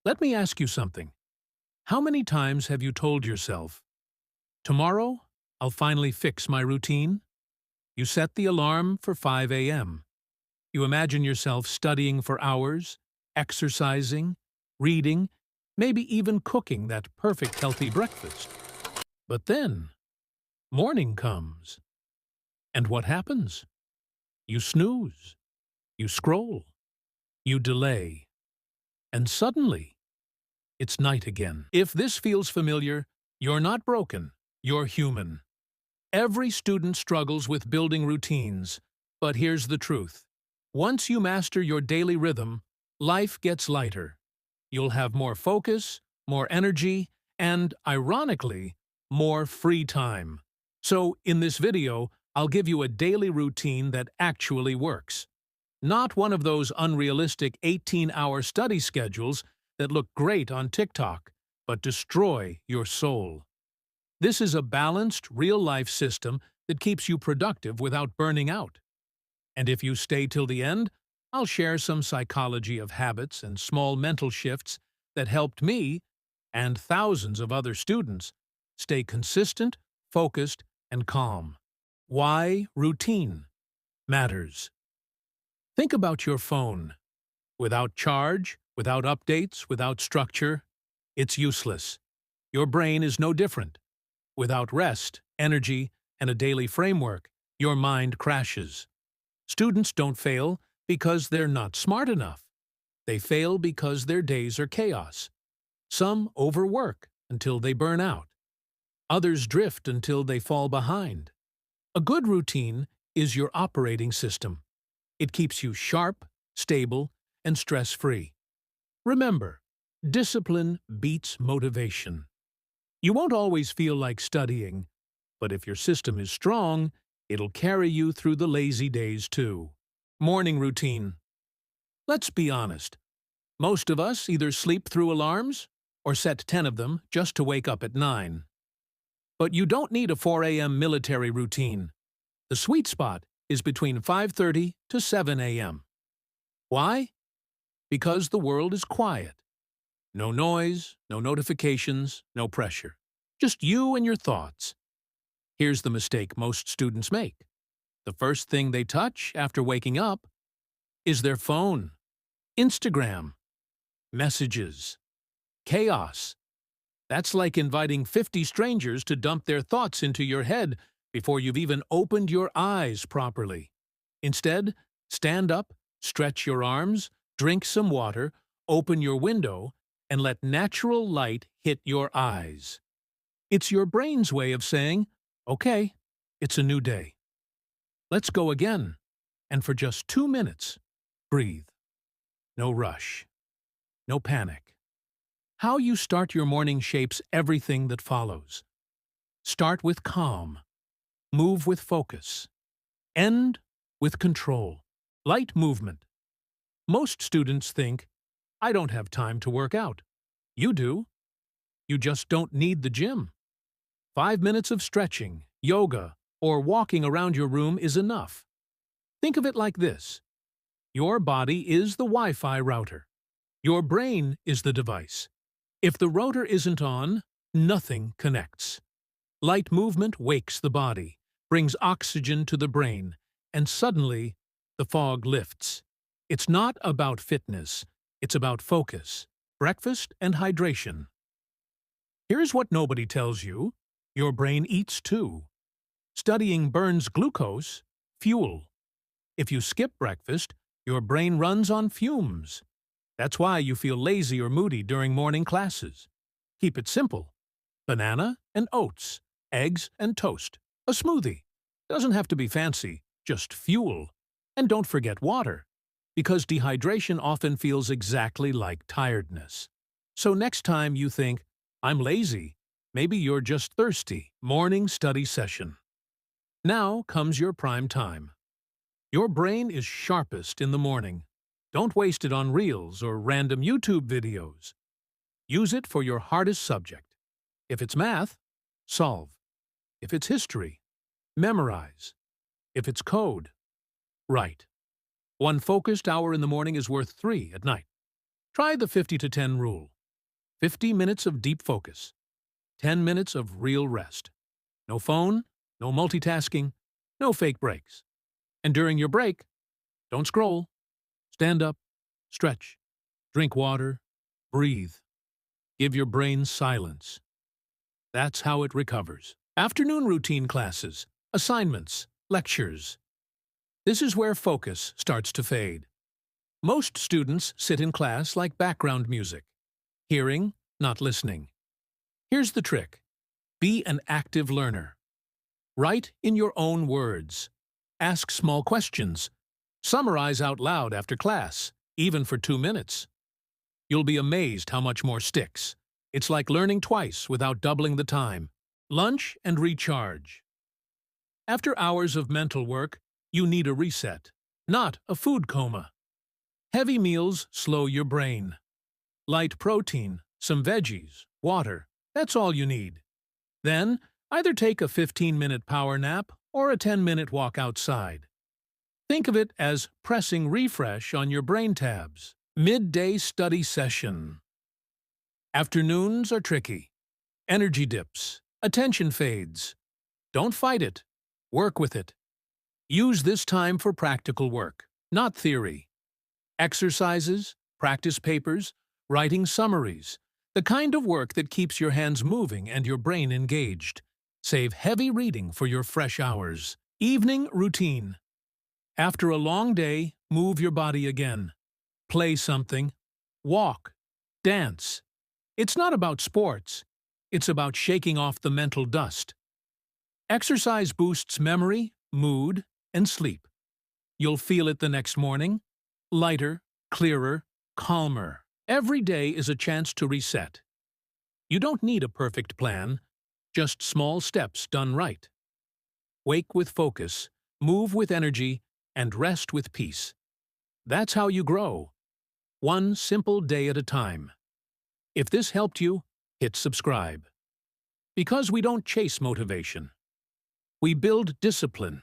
Let me ask you something. How many times have you told yourself, tomorrow, I'll finally fix my routine? You set the alarm for 5 a.m. You imagine yourself studying for hours, exercising, reading, maybe even cooking that perfect healthy breakfast. But then, morning comes. And what happens? You snooze. You scroll. You delay. And suddenly, it's night again. If this feels familiar, you're not broken, you're human. Every student struggles with building routines, but here's the truth. Once you master your daily rhythm, life gets lighter. You'll have more focus, more energy, and, ironically, more free time. So, in this video, I'll give you a daily routine that actually works. Not one of those unrealistic 18-hour study schedules that look great on TikTok, but destroy your soul. This is a balanced, real-life system that keeps you productive without burning out. And if you stay till the end, I'll share some psychology of habits and small mental shifts that helped me, and thousands of other students, stay consistent, focused, and calm. Why routine matters. Think about your phone. Without charge, without updates, without structure, it's useless. Your brain is no different. Without rest, energy, and a daily framework, your mind crashes. Students don't fail because they're not smart enough. They fail because their days are chaos. Some overwork until they burn out. Others drift until they fall behind. A good routine is your operating system. It keeps you sharp, stable, and stress-free. Remember, discipline beats motivation. You won't always feel like studying, but if your system is strong, it'll carry you through the lazy days too. Morning routine. Let's be honest. Most of us either sleep through alarms or set 10 of them just to wake up at 9. But you don't need a 4 a.m. military routine. The sweet spot is between 5:30 to 7 a.m. Why? Because the world is quiet. No noise, no notifications, no pressure. Just you and your thoughts. Here's the mistake most students make. The first thing they touch after waking up is their phone. Instagram. Messages. Chaos. That's like inviting 50 strangers to dump their thoughts into your head before you've even opened your eyes properly. Instead, stand up, stretch your arms, drink some water, open your window, and let natural light hit your eyes. It's your brain's way of saying, okay, it's a new day. Let's go again. And for just 2 minutes, breathe. No rush. No panic. How you start your morning shapes everything that follows. Start with calm. Move with focus. End with control. Light movement. Most students think, I don't have time to work out. You do. You just don't need the gym. 5 minutes of stretching, yoga, or walking around your room is enough. Think of it like this. Your body is the Wi-Fi router. Your brain is the device. If the router isn't on, nothing connects. Light movement wakes the body, brings oxygen to the brain, and suddenly the fog lifts. It's not about fitness. It's about focus, breakfast, and hydration. Here's what nobody tells you. Your brain eats too. Studying burns glucose, fuel. If you skip breakfast, your brain runs on fumes. That's why you feel lazy or moody during morning classes. Keep it simple. Banana and oats, eggs and toast, a smoothie. Doesn't have to be fancy, just fuel. And don't forget water, because dehydration often feels exactly like tiredness. So next time you think, I'm lazy, maybe you're just thirsty. Morning study session. Now comes your prime time. Your brain is sharpest in the morning. Don't waste it on reels or random YouTube videos. Use it for your hardest subject. If it's math, solve. If it's history, memorize. If it's code, write. 1 focused hour in the morning is worth 3 at night. Try the 50 to 10 rule. 50 minutes of deep focus, 10 minutes of real rest. No phone, no multitasking, no fake breaks. And during your break, don't scroll. Stand up, stretch, drink water, breathe. Give your brain silence. That's how it recovers. Afternoon routine classes, assignments, lectures. This is where focus starts to fade. Most students sit in class like background music, hearing, not listening. Here's the trick. Be an active learner. Write in your own words. Ask small questions. Summarize out loud after class, even for 2 minutes. You'll be amazed how much more sticks. It's like learning twice without doubling the time. Lunch and recharge. After hours of mental work, you need a reset, not a food coma. Heavy meals slow your brain. Light protein, some veggies, water, that's all you need. Then, either take a 15-minute power nap or a 10-minute walk outside. Think of it as pressing refresh on your brain tabs. Midday study session. Afternoons are tricky. Energy dips. Attention fades. Don't fight it. Work with it. Use this time for practical work, not theory. Exercises, practice papers, writing summaries. The kind of work that keeps your hands moving and your brain engaged. Save heavy reading for your fresh hours. Evening routine. After a long day, move your body again. Play something. Walk. Dance. It's not about sports. It's about shaking off the mental dust. Exercise boosts memory, mood, and sleep. You'll feel it the next morning. Lighter, clearer, calmer. Every day is a chance to reset. You don't need a perfect plan, just small steps done right. Wake with focus, move with energy, and rest with peace. That's how you grow. One simple day at a time. If this helped you, hit subscribe. Because we don't chase motivation. We build discipline.